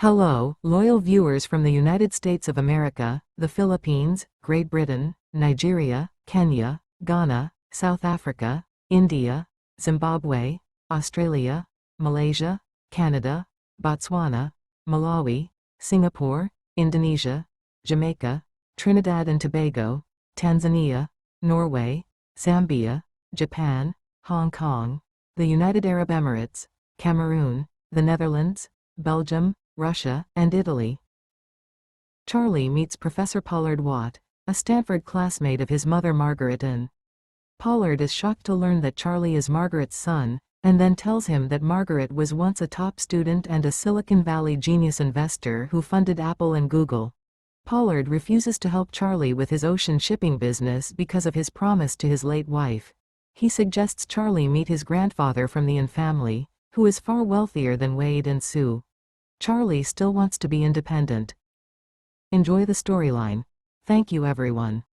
Hello, loyal viewers from the United States of America, the Philippines, Great Britain, Nigeria, Kenya, Ghana, South Africa, India, Zimbabwe, Australia, Malaysia, Canada, Botswana, Malawi, Singapore, Indonesia, Jamaica, Trinidad and Tobago, Tanzania, Norway, Zambia, Japan, Hong Kong, the United Arab Emirates, Cameroon, the Netherlands, Belgium, Russia, and Italy. Charlie meets Professor Pollard Watt, a Stanford classmate of his mother Margaret An. Pollard is shocked to learn that Charlie is Margaret's son, and then tells him that Margaret was once a top student and a Silicon Valley genius investor who funded Apple and Google. Pollard refuses to help Charlie with his ocean shipping business because of his promise to his late wife. He suggests Charlie meet his grandfather from the An family, who is far wealthier than Wade and Sue. Charlie still wants to be independent. Enjoy the storyline. Thank you, everyone.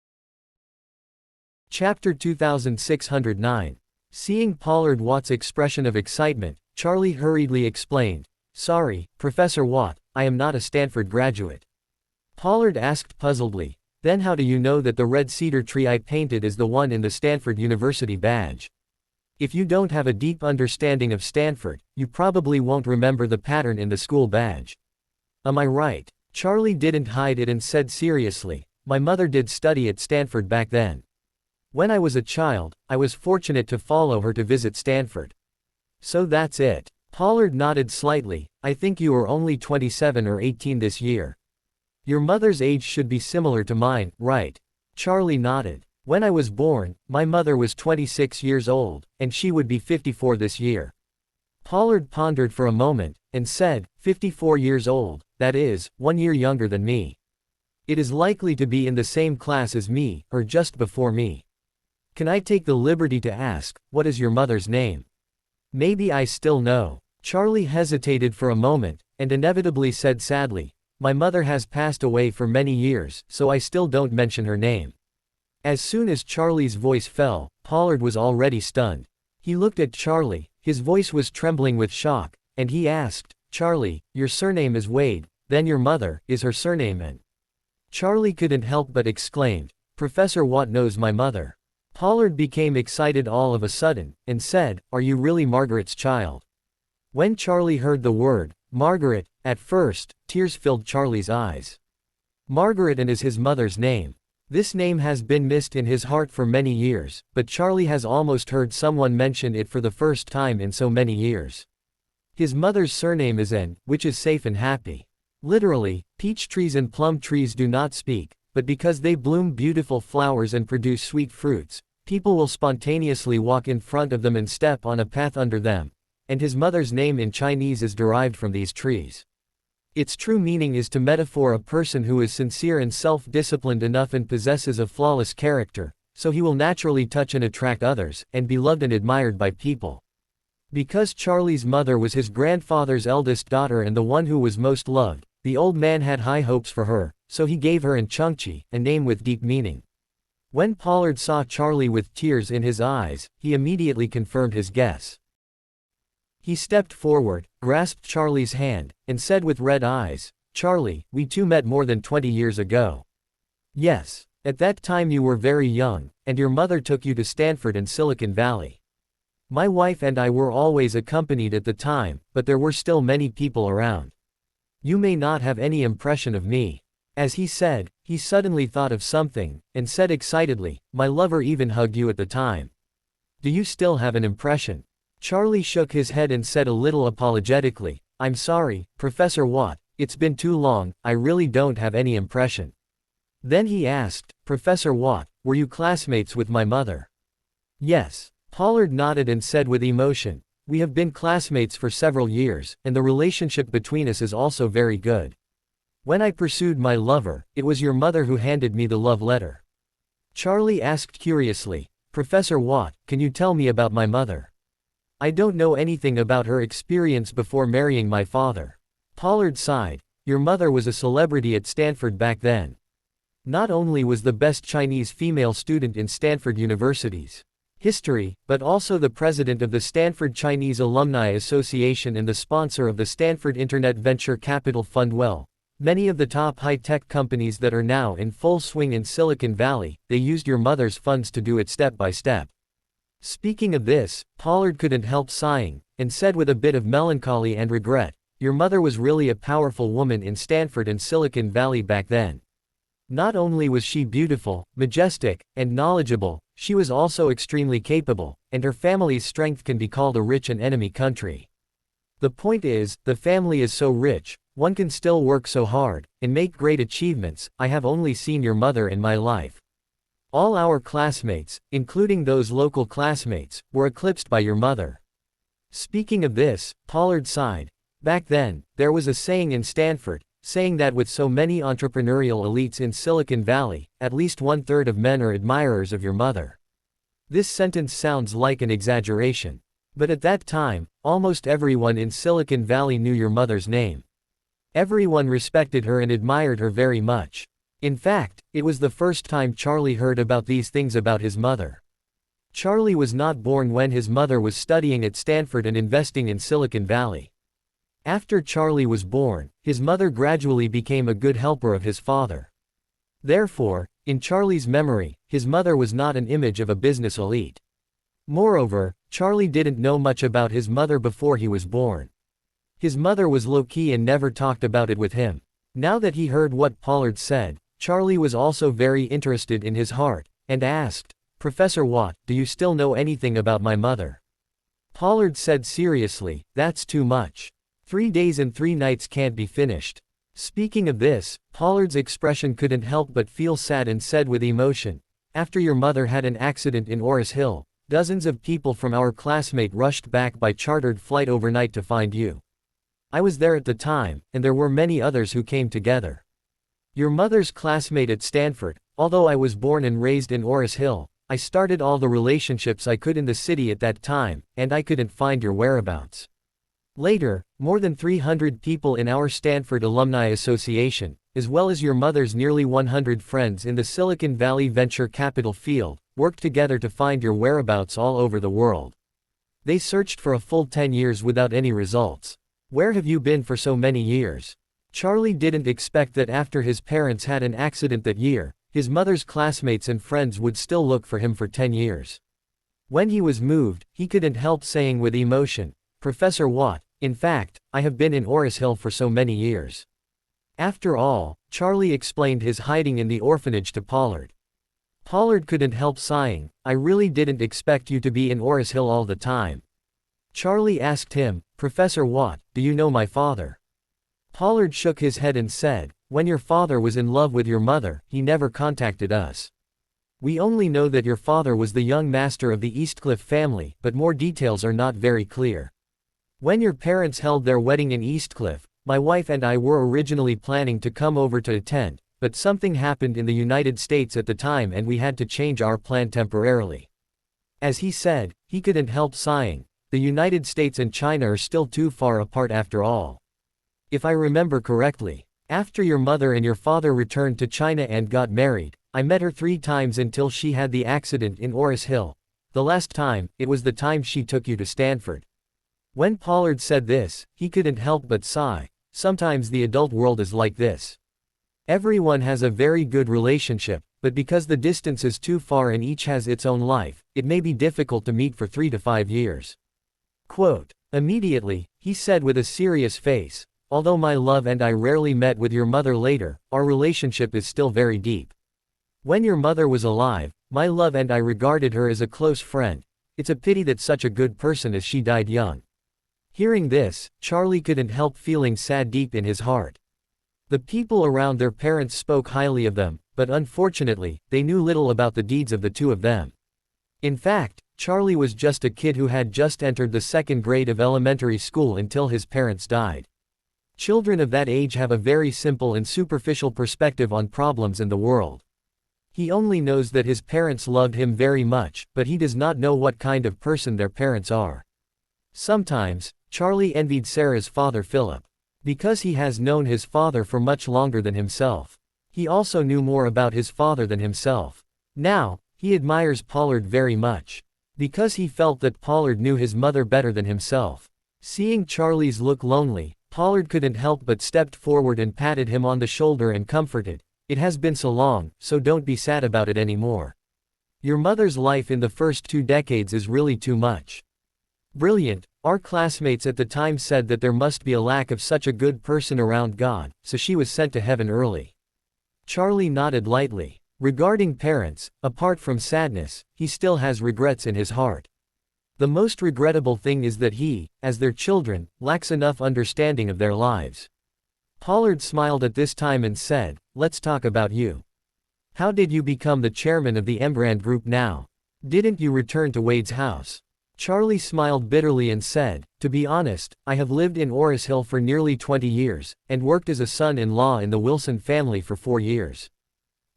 Chapter 2609. Seeing Pollard Watt's expression of excitement, Charlie hurriedly explained, "Sorry, Professor Watt, I am not a Stanford graduate." Pollard asked puzzledly, "Then how do you know that the red cedar tree I painted is the one in the Stanford University badge? If you don't have a deep understanding of Stanford, you probably won't remember the pattern in the school badge. Am I right?" Charlie didn't hide it and said seriously, "My mother did study at Stanford back then. When I was a child, I was fortunate to follow her to visit Stanford." "So that's it." Pollard nodded slightly. "I think you are only 27 or 18 this year. Your mother's age should be similar to mine, right?" Charlie nodded. "When I was born, my mother was 26 years old, and she would be 54 this year." Pollard pondered for a moment, and said, 54 years old, that is, 1 year younger than me. It is likely to be in the same class as me, or just before me. Can I take the liberty to ask, what is your mother's name? Maybe I still know." Charlie hesitated for a moment, and inevitably said sadly, "My mother has passed away for many years, so I still don't mention her name." As soon as Charlie's voice fell, Pollard was already stunned. He looked at Charlie, his voice was trembling with shock, and he asked, "Charlie, your surname is Wade, then your mother, is her surname An?" Charlie couldn't help but exclaimed, "Professor Watt knows my mother." Pollard became excited all of a sudden, and said, "Are you really Margaret's child?" When Charlie heard the word, Margaret, at first, tears filled Charlie's eyes. Margaret An is his mother's name. This name has been missed in his heart for many years, but Charlie has almost heard someone mention it for the first time in so many years. His mother's surname is An, which is safe and happy. Literally, peach trees and plum trees do not speak, but because they bloom beautiful flowers and produce sweet fruits, people will spontaneously walk in front of them and step on a path under them, and his mother's name in Chinese is derived from these trees. Its true meaning is to metaphor a person who is sincere and self-disciplined enough and possesses a flawless character, so he will naturally touch and attract others, and be loved and admired by people. Because Charlie's mother was his grandfather's eldest daughter and the one who was most loved, the old man had high hopes for her, so he gave her An Chungchi, a name with deep meaning. When Pollard saw Charlie with tears in his eyes, he immediately confirmed his guess. He stepped forward, grasped Charlie's hand, and said with red eyes, "Charlie, we two met more than 20 years ago." "Yes. At that time you were very young, and your mother took you to Stanford and Silicon Valley. My wife and I were always accompanied at the time, but there were still many people around. You may not have any impression of me." As he said, he suddenly thought of something, and said excitedly, "My lover even hugged you at the time. Do you still have an impression?" Charlie shook his head and said a little apologetically, "I'm sorry, Professor Watt, it's been too long, I really don't have any impression." Then he asked, "Professor Watt, were you classmates with my mother?" "Yes." Pollard nodded and said with emotion, "We have been classmates for several years, and the relationship between us is also very good. When I pursued my lover, it was your mother who handed me the love letter." Charlie asked curiously, "Professor Watt, can you tell me about my mother? I don't know anything about her experience before marrying my father." Pollard sighed, "Your mother was a celebrity at Stanford back then. Not only was the best Chinese female student in Stanford Universities, History, but also the president of the Stanford Chinese Alumni Association and the sponsor of the Stanford Internet Venture Capital Fund. Well, many of the top high-tech companies that are now in full swing in Silicon Valley, they used your mother's funds to do it step by step. Speaking of this, Pollard couldn't help sighing, and said with a bit of melancholy and regret, "Your mother was really a powerful woman in Stanford and Silicon Valley back then. Not only was she beautiful, majestic, and knowledgeable, she was also extremely capable, and her family's strength can be called a rich and enemy country. The point is, the family is so rich, one can still work so hard, and make great achievements. I have only seen your mother in my life. All our classmates, including those local classmates, were eclipsed by your mother." Speaking of this, Pollard sighed. Back then, there was a saying in Stanford, saying that with so many entrepreneurial elites in Silicon Valley, at least 1/3 of men are admirers of your mother. This sentence sounds like an exaggeration. But at that time, almost everyone in Silicon Valley knew your mother's name. Everyone respected her and admired her very much. In fact, it was the first time Charlie heard about these things about his mother. Charlie was not born when his mother was studying at Stanford and investing in Silicon Valley. After Charlie was born, his mother gradually became a good helper of his father. Therefore, in Charlie's memory, his mother was not an image of a business elite. Moreover, Charlie didn't know much about his mother before he was born. His mother was low-key and never talked about it with him. Now that he heard what Pollard said, Charlie was also very interested in his heart, and asked, "Professor Watt, do you still know anything about my mother?" Pollard said seriously, "That's too much. 3 days and 3 nights can't be finished." Speaking of this, Pollard's expression couldn't help but feel sad and said with emotion, "After your mother had an accident in Aurous Hill, dozens of people from our classmate rushed back by chartered flight overnight to find you. I was there at the time, and there were many others who came together. Your mother's classmate at Stanford, although I was born and raised in Aurous Hill, I started all the relationships I could in the city at that time, and I couldn't find your whereabouts. Later, more than 300 people in our Stanford Alumni Association, as well as your mother's nearly 100 friends in the Silicon Valley venture capital field, worked together to find your whereabouts all over the world. They searched for a full 10 years without any results. Where have you been for so many years?" Charlie didn't expect that after his parents had an accident that year, his mother's classmates and friends would still look for him for 10 years. When he was moved, he couldn't help saying with emotion, "Professor Watt, in fact, I have been in Aurous Hill for so many years." After all, Charlie explained his hiding in the orphanage to Pollard. Pollard couldn't help sighing, "I really didn't expect you to be in Aurous Hill all the time." Charlie asked him, "Professor Watt, do you know my father?" Pollard shook his head and said, "When your father was in love with your mother, he never contacted us. We only know that your father was the young master of the Eastcliff family, but more details are not very clear. When your parents held their wedding in Eastcliff, my wife and I were originally planning to come over to attend, but something happened in the United States at the time and we had to change our plan temporarily." As he said, he couldn't help sighing. The United States and China are still too far apart after all. If I remember correctly, after your mother and your father returned to China and got married, I met her 3 times until she had the accident in Aurous Hill. The last time, it was the time she took you to Stanford." When Pollard said this, he couldn't help but sigh. Sometimes the adult world is like this. Everyone has a very good relationship, but because the distance is too far and each has its own life, it may be difficult to meet for 3 to 5 years. Quote, "Immediately, he said with a serious face, although my love and I rarely met with your mother later, our relationship is still very deep. When your mother was alive, my love and I regarded her as a close friend. It's a pity that such a good person as she died young." Hearing this, Charlie couldn't help feeling sad deep in his heart. The people around their parents spoke highly of them, but unfortunately, they knew little about the deeds of the two of them. In fact, Charlie was just a kid who had just entered the 2nd grade of elementary school until his parents died. Children of that age have a very simple and superficial perspective on problems in the world. He only knows that his parents loved him very much, but he does not know what kind of person their parents are. Sometimes, Charlie envied Sarah's father Philip. Because he has known his father for much longer than himself. He also knew more about his father than himself. Now, he admires Pollard very much. Because he felt that Pollard knew his mother better than himself. Seeing Charlie's look lonely, Pollard couldn't help but stepped forward and patted him on the shoulder and comforted. It has been so long, so don't be sad about it anymore. Your mother's life in the first 2 decades is really too much. Brilliant. Our classmates at the time said that there must be a lack of such a good person around God, so she was sent to heaven early. Charlie nodded lightly. Regarding parents, apart from sadness, he still has regrets in his heart. The most regrettable thing is that he, as their children, lacks enough understanding of their lives. Pollard smiled at this time and said, "Let's talk about you. How did you become the chairman of the Embrand Group now? Didn't you return to Wade's house?" Charlie smiled bitterly and said, "To be honest, I have lived in Aurous Hill for nearly 20 years, and worked as a son-in-law in the Wilson family for 4 years.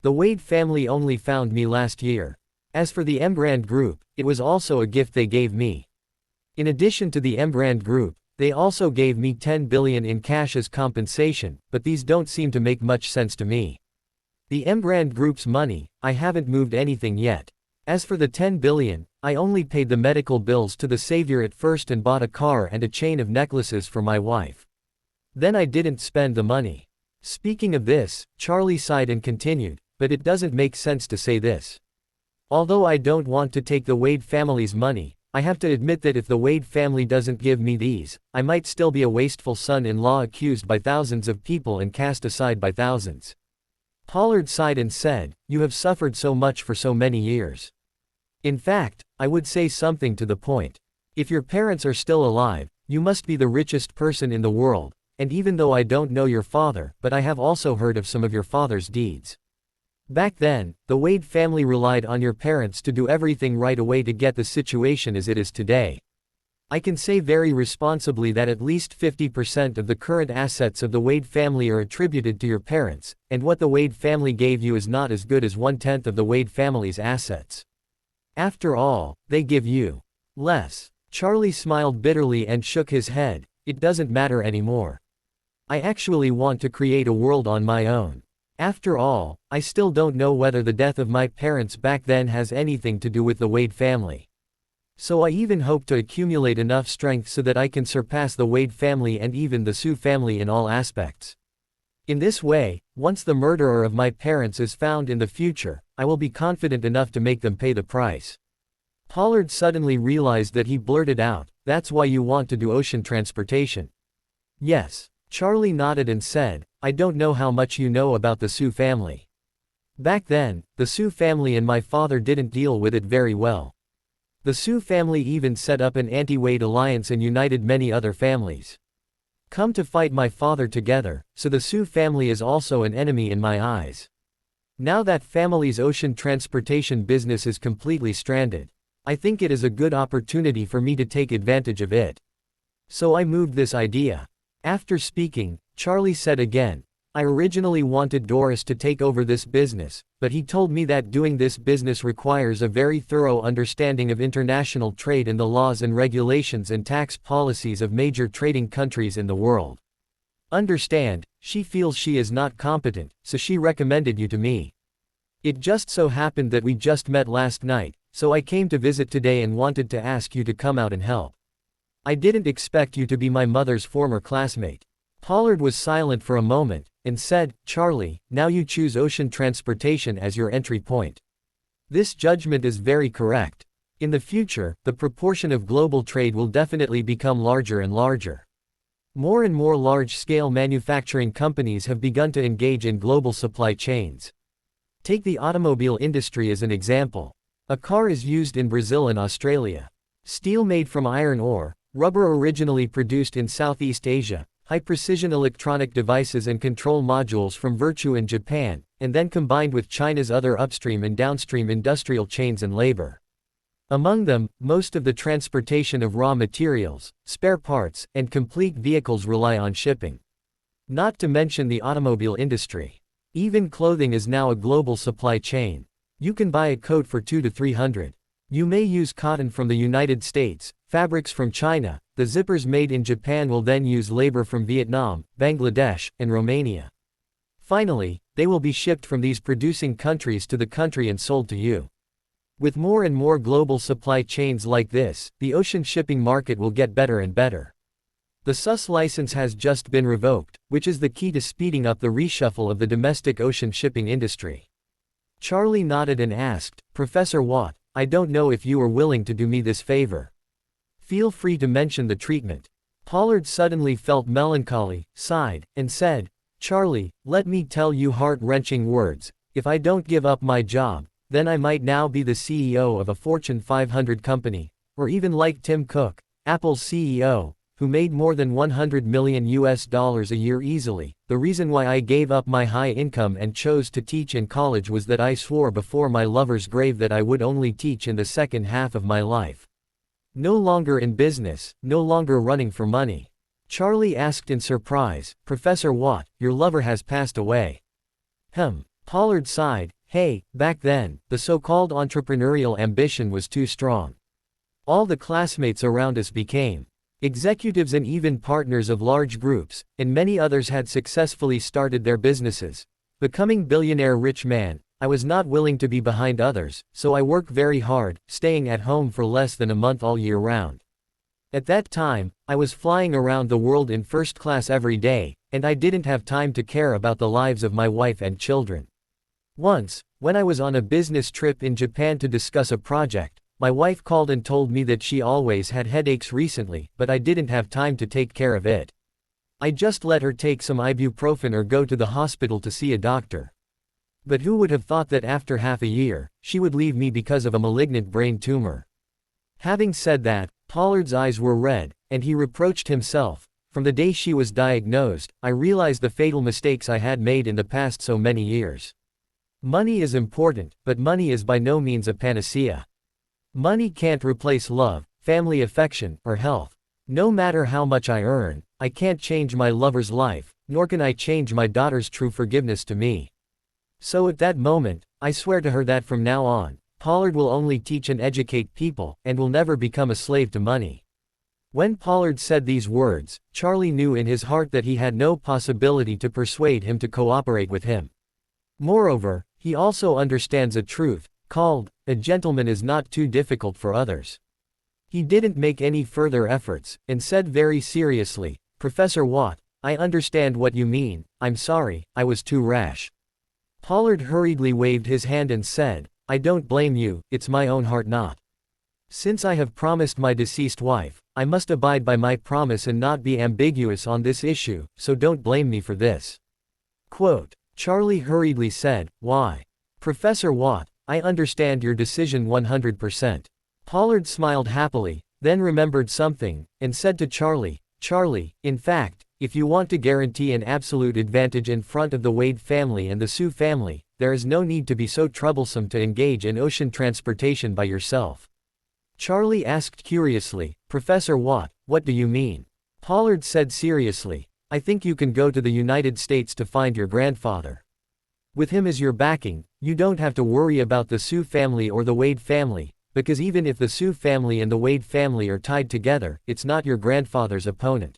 The Wade family only found me last year. As for the Embrand Group, it was also a gift they gave me. In addition to the Embrand Group, they also gave me $10 billion in cash as compensation, but these don't seem to make much sense to me. The Embrand Group's money, I haven't moved anything yet. As for the $10 billion, I only paid the medical bills to the savior at first and bought a car and a chain of necklaces for my wife. Then I didn't spend the money." Speaking of this, Charlie sighed and continued, "But it doesn't make sense to say this. Although I don't want to take the Wade family's money, I have to admit that if the Wade family doesn't give me these, I might still be a wasteful son-in-law accused by thousands of people and cast aside by thousands." Pollard sighed and said, "You have suffered so much for so many years. In fact, I would say something to the point. If your parents are still alive, you must be the richest person in the world, and even though I don't know your father, but I have also heard of some of your father's deeds. Back then, the Wade family relied on your parents to do everything right away to get the situation as it is today. I can say very responsibly that at least 50% of the current assets of the Wade family are attributed to your parents, and what the Wade family gave you is not as good as 1/10 of the Wade family's assets. After all, they give you less." Charlie smiled bitterly and shook his head. "It doesn't matter anymore. I actually want to create a world on my own. After all, I still don't know whether the death of my parents back then has anything to do with the Wade family. So I even hope to accumulate enough strength so that I can surpass the Wade family and even the Sioux family in all aspects. In this way, once the murderer of my parents is found in the future, I will be confident enough to make them pay the price." Pollard suddenly realized that he blurted out, "That's why you want to do ocean transportation?" "Yes." Charlie nodded and said, "I don't know how much you know about the Sioux family. Back then, the Sioux family and my father didn't deal with it very well. The Sioux family even set up an anti-Wade alliance and united many other families. Come to fight my father together, so the Sioux family is also an enemy in my eyes. Now that family's ocean transportation business is completely stranded, I think it is a good opportunity for me to take advantage of it. So I moved this idea." After speaking, Charlie said again, "I originally wanted Doris to take over this business, but he told me that doing this business requires a very thorough understanding of international trade and the laws and regulations and tax policies of major trading countries in the world. Understand, she feels she is not competent, so she recommended you to me. It just so happened that we just met last night, so I came to visit today and wanted to ask you to come out and help. I didn't expect you to be my mother's former classmate." Pollard was silent for a moment, and said, "Charlie, now you choose ocean transportation as your entry point. This judgment is very correct. In the future, the proportion of global trade will definitely become larger and larger. More and more large-scale manufacturing companies have begun to engage in global supply chains. Take the automobile industry as an example. A car is used in Brazil and Australia. Steel made from iron ore, rubber originally produced in Southeast Asia, high-precision electronic devices and control modules from Virtue in Japan, and then combined with China's other upstream and downstream industrial chains and labor. Among them, most of the transportation of raw materials, spare parts, and complete vehicles rely on shipping. Not to mention the automobile industry. Even clothing is now a global supply chain. You can buy a coat for $200 to $300. You may use cotton from the United States, fabrics from China, the zippers made in Japan will then use labor from Vietnam, Bangladesh, and Romania. Finally, they will be shipped from these producing countries to the country and sold to you. With more and more global supply chains like this, the ocean shipping market will get better and better. The SUS license has just been revoked, which is the key to speeding up the reshuffle of the domestic ocean shipping industry. Charlie nodded and asked, Professor Watt, I don't know if you are willing to do me this favor. Feel free to mention the treatment. Pollard suddenly felt melancholy, sighed, and said, Charlie, let me tell you heart-wrenching words. If I don't give up my job, then I might now be the CEO of a Fortune 500 company, or even like Tim Cook, Apple's CEO, who made more than $100 million a year easily. The reason why I gave up my high income and chose to teach in college was that I swore before my lover's grave that I would only teach in the second half of my life. No longer in business, no longer running for money. Charlie asked in surprise, Professor Watt, your lover has passed away. Pollard sighed, hey, back then, the so-called entrepreneurial ambition was too strong. All the classmates around us became executives and even partners of large groups, and many others had successfully started their businesses. Becoming billionaire rich man, I was not willing to be behind others, so I worked very hard, staying at home for less than a month all year round. At that time, I was flying around the world in first class every day, and I didn't have time to care about the lives of my wife and children. Once, when I was on a business trip in Japan to discuss a project, my wife called and told me that she always had headaches recently, but I didn't have time to take care of it. I just let her take some ibuprofen or go to the hospital to see a doctor. But who would have thought that after half a year, she would leave me because of a malignant brain tumor? Having said that, Pollard's eyes were red, and he reproached himself. From the day she was diagnosed, I realized the fatal mistakes I had made in the past so many years. Money is important, but money is by no means a panacea. Money can't replace love, family affection, or health. No matter how much I earn, I can't change my lover's life, nor can I change my daughter's true forgiveness to me. So at that moment, I swear to her that from now on, Pollard will only teach and educate people, and will never become a slave to money. When Pollard said these words, Charlie knew in his heart that he had no possibility to persuade him to cooperate with him. Moreover, he also understands a truth, called, a gentleman is not too difficult for others. He didn't make any further efforts, and said very seriously, Professor Watt, I understand what you mean, I'm sorry, I was too rash. Pollard hurriedly waved his hand and said, I don't blame you, it's my own heart not. Since I have promised my deceased wife, I must abide by my promise and not be ambiguous on this issue, so don't blame me for this. Quote, Charlie hurriedly said, why? Professor Watt, I understand your decision 100%. Pollard smiled happily, then remembered something, and said to Charlie, Charlie, in fact, if you want to guarantee an absolute advantage in front of the Wade family and the Sioux family, there is no need to be so troublesome to engage in ocean transportation by yourself. Charlie asked curiously, Professor Watt, what do you mean? Pollard said seriously, I think you can go to the United States to find your grandfather. With him as your backing, you don't have to worry about the Sioux family or the Wade family, because even if the Sioux family and the Wade family are tied together, it's not your grandfather's opponent.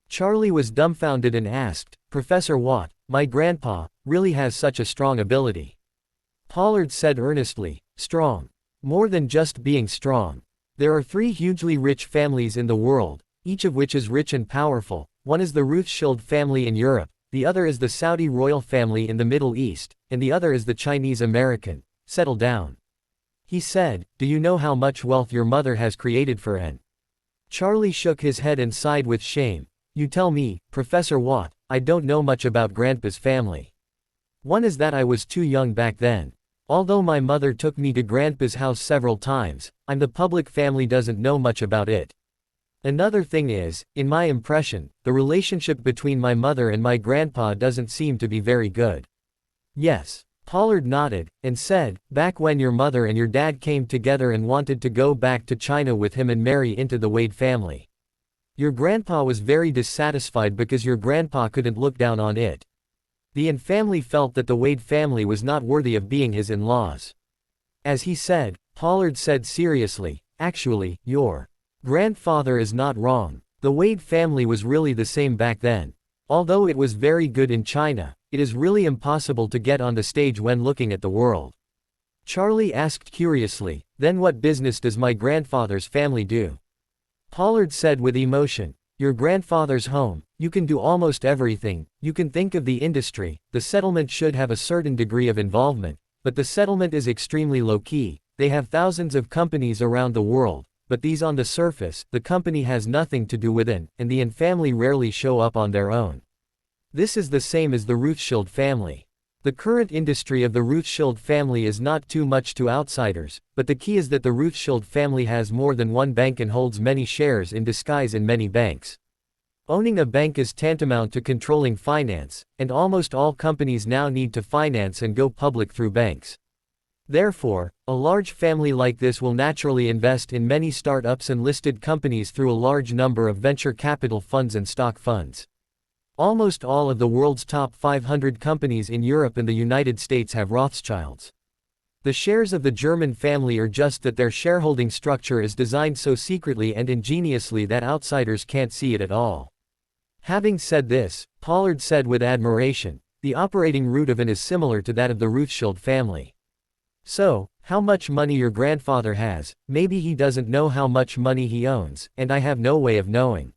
Charlie was dumbfounded and asked, Professor Watt, my grandpa, really has such a strong ability? Pollard said earnestly, strong. More than just being strong. There are 3 hugely rich families in the world, each of which is rich and powerful. One is the Rothschild family in Europe, the other is the Saudi royal family in the Middle East, and the other is the Chinese American. Settle down. He said, do you know how much wealth your mother has created for An? Charlie shook his head and sighed with shame. You tell me, Professor Watt, I don't know much about Grandpa's family. One is that I was too young back then. Although my mother took me to Grandpa's house several times, the public family doesn't know much about it. Another thing is, in my impression, the relationship between my mother and my grandpa doesn't seem to be very good. Yes. Pollard nodded, and said, back when your mother and your dad came together and wanted to go back to China with him and marry into the Wade family. Your grandpa was very dissatisfied because your grandpa couldn't look down on it. The An family felt that the Wade family was not worthy of being his in-laws. As he said, Pollard said seriously, actually, your grandfather is not wrong. The Wade family was really the same back then. Although it was very good in China, it is really impossible to get on the stage when looking at the world. Charlie asked curiously, "Then what business does my grandfather's family do?" Pollard said with emotion, "Your grandfather's home, you can do almost everything. You can think of the industry. The settlement should have a certain degree of involvement, but the settlement is extremely low-key. They have thousands of companies around the world, but these on the surface, the company has nothing to do with it, and the An family rarely show up on their own. This is the same as the Rothschild family. The current industry of the Rothschild family is not too much to outsiders, but the key is that the Rothschild family has more than one bank and holds many shares in disguise in many banks. Owning a bank is tantamount to controlling finance, and almost all companies now need to finance and go public through banks. Therefore, a large family like this will naturally invest in many startups and listed companies through a large number of venture capital funds and stock funds. Almost all of the world's top 500 companies in Europe and the United States have Rothschilds. The shares of the German family are just that their shareholding structure is designed so secretly and ingeniously that outsiders can't see it at all. Having said this, Pollard said with admiration, "The operating root of An is similar to that of the Rothschild family. So, how much money your grandfather has, maybe he doesn't know how much money he owns, and I have no way of knowing.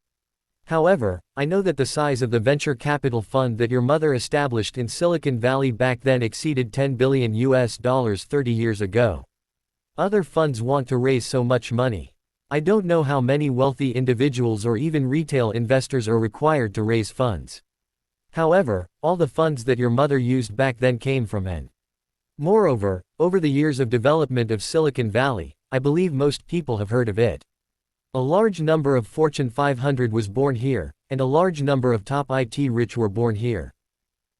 However, I know that the size of the venture capital fund that your mother established in Silicon Valley back then exceeded $10 billion 30 years ago. Other funds want to raise so much money. I don't know how many wealthy individuals or even retail investors are required to raise funds. However, all the funds that your mother used back then came from An. Moreover, over the years of development of Silicon Valley, I believe most people have heard of it. A large number of Fortune 500 was born here, and a large number of top IT rich were born here.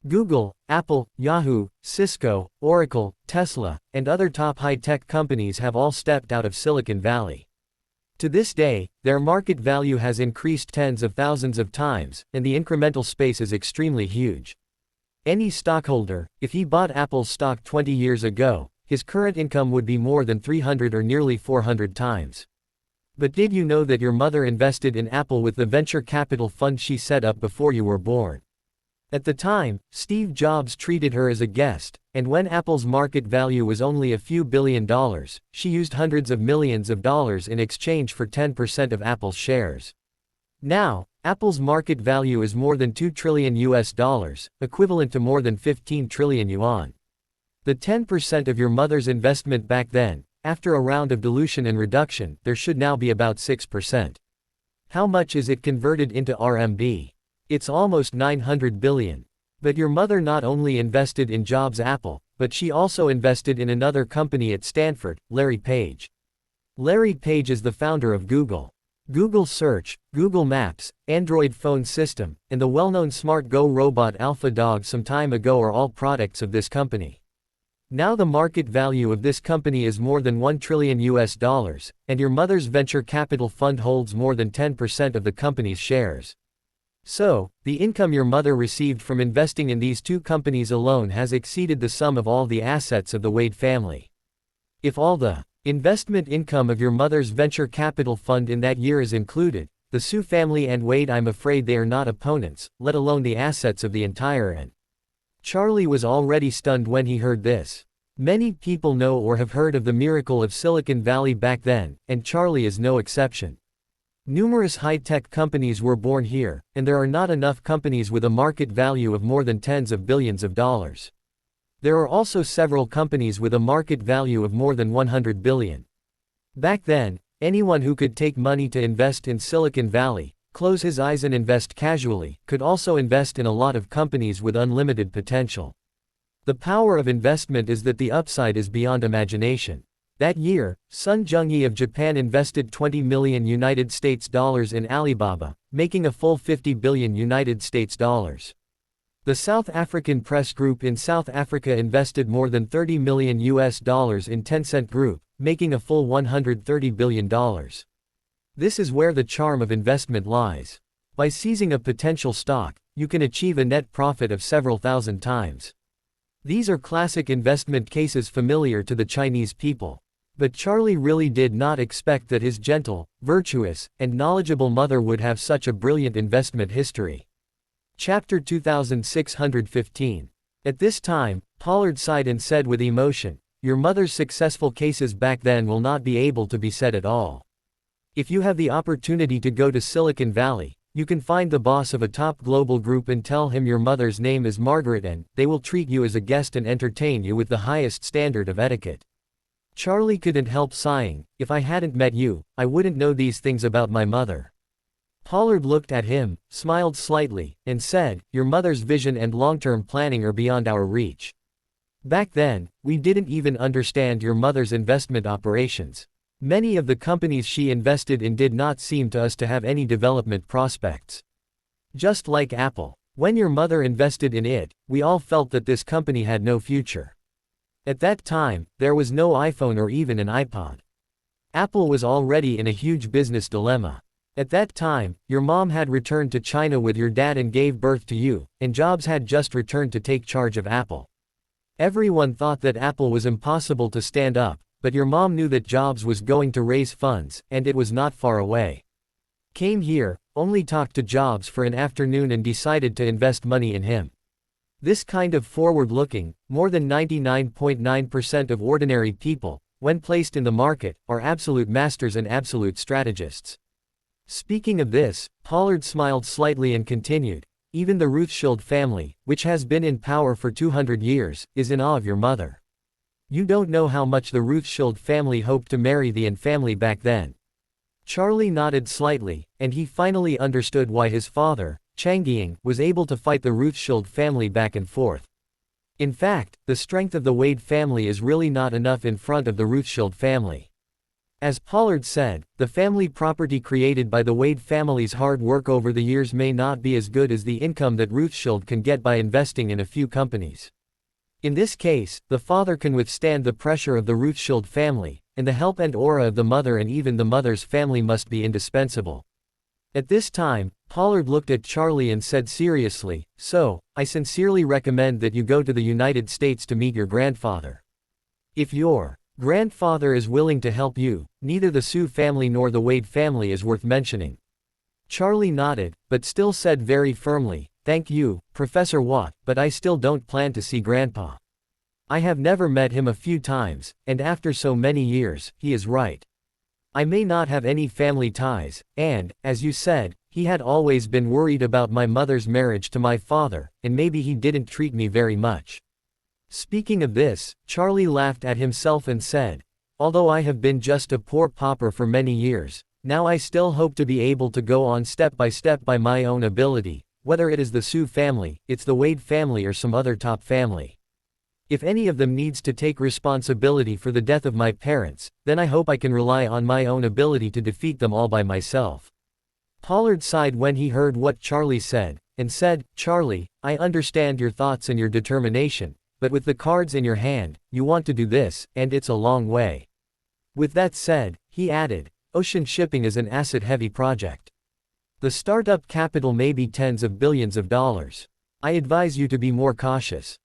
Google, Apple, Yahoo, Cisco, Oracle, Tesla, and other top high-tech companies have all stepped out of Silicon Valley. To this day, their market value has increased tens of thousands of times, and the incremental space is extremely huge. Any stockholder, if he bought Apple's stock 20 years ago, his current income would be more than 300 or nearly 400 times. But did you know that your mother invested in Apple with the venture capital fund she set up before you were born? At the time, Steve Jobs treated her as a guest, and when Apple's market value was only a few $billions, she used hundreds of millions of dollars in exchange for 10% of Apple's shares. Now, Apple's market value is more than $2 trillion, equivalent to more than 15 trillion yuan. The 10% of your mother's investment back then, after a round of dilution and reduction, there should now be about 6%. How much is it converted into RMB? It's almost 900 billion. But your mother not only invested in Jobs' Apple, but she also invested in another company at Stanford, Larry Page. Larry Page is the founder of Google. Google Search, Google Maps, Android phone system, and the well-known smart Go robot AlphaDog some time ago are all products of this company. Now the market value of this company is more than $1 trillion, and your mother's venture capital fund holds more than 10% of the company's shares. So, the income your mother received from investing in these two companies alone has exceeded the sum of all the assets of the Wade family. If all the investment income of your mother's venture capital fund in that year is included, the Su family and Wade, I'm afraid they are not opponents, let alone the assets of the entire An. Charlie was already stunned when he heard this. Many people know or have heard of the miracle of Silicon Valley back then, and Charlie is no exception. Numerous high-tech companies were born here, and there are not enough companies with a market value of more than tens of billions of dollars. There are also several companies with a market value of more than 100 billion. Back then, anyone who could take money to invest in Silicon Valley, close his eyes and invest casually, could also invest in a lot of companies with unlimited potential. The power of investment is that the upside is beyond imagination. That year, Sun Jung-hee of Japan invested $20 million in Alibaba, making a full $50 billion. The South African Press Group in South Africa invested more than $30 million in Tencent Group, making a full $130 billion. This is where the charm of investment lies. By seizing a potential stock, you can achieve a net profit of several thousand times. These are classic investment cases familiar to the Chinese people. But Charlie really did not expect that his gentle, virtuous, and knowledgeable mother would have such a brilliant investment history. Chapter 2615. At this time, Pollard sighed and said with emotion, your mother's successful cases back then will not be able to be said at all. If you have the opportunity to go to Silicon Valley, you can find the boss of a top global group and tell him your mother's name is Margaret An. They will treat you as a guest and entertain you with the highest standard of etiquette. Charlie couldn't help sighing. If I hadn't met you, I wouldn't know these things about my mother. Pollard looked at him, smiled slightly, and said, your mother's vision and long-term planning are beyond our reach. Back then, we didn't even understand your mother's investment operations. Many of the companies she invested in did not seem to us to have any development prospects. Just like Apple. When your mother invested in it, we all felt that this company had no future. At that time, there was no iPhone or even an iPod. Apple was already in a huge business dilemma. At that time, your mom had returned to China with your dad and gave birth to you, and Jobs had just returned to take charge of Apple. Everyone thought that Apple was impossible to stand up, but your mom knew that Jobs was going to raise funds, and it was not far away. Came here, only talked to Jobs for an afternoon and decided to invest money in him. This kind of forward-looking, more than 99.9% of ordinary people, when placed in the market, are absolute masters and absolute strategists. Speaking of this, Pollard smiled slightly and continued, even the Rothschild family, which has been in power for 200 years, is in awe of your mother. You don't know how much the Rothschild family hoped to marry the An family back then. Charlie nodded slightly, and he finally understood why his father, Changying, was able to fight the Rothschild family back and forth. In fact, the strength of the Wade family is really not enough in front of the Rothschild family. As Pollard said, the family property created by the Wade family's hard work over the years may not be as good as the income that Rothschild can get by investing in a few companies. In this case, the father can withstand the pressure of the Rothschild family, and the help and aura of the mother and even the mother's family must be indispensable. At this time, Pollard looked at Charlie and said seriously, so, I sincerely recommend that you go to the United States to meet your grandfather. If your grandfather is willing to help you, neither the Sue family nor the Wade family is worth mentioning. Charlie nodded, but still said very firmly, thank you, Professor Watt, but I still don't plan to see Grandpa. I have never met him a few times, and after so many years, he is right. I may not have any family ties, and, as you said, he had always been worried about my mother's marriage to my father, and maybe he didn't treat me very much. Speaking of this, Charlie laughed at himself and said, although I have been just a poor pauper for many years, now I still hope to be able to go on step by my own ability, whether it is the Sue family, it's the Wade family or some other top family. If any of them needs to take responsibility for the death of my parents, then I hope I can rely on my own ability to defeat them all by myself. Pollard sighed when he heard what Charlie said, and said, Charlie, I understand your thoughts and your determination, but with the cards in your hand, you want to do this, and it's a long way. With that said, he added, ocean shipping is an asset-heavy project. The startup capital may be tens of billions of dollars. I advise you to be more cautious.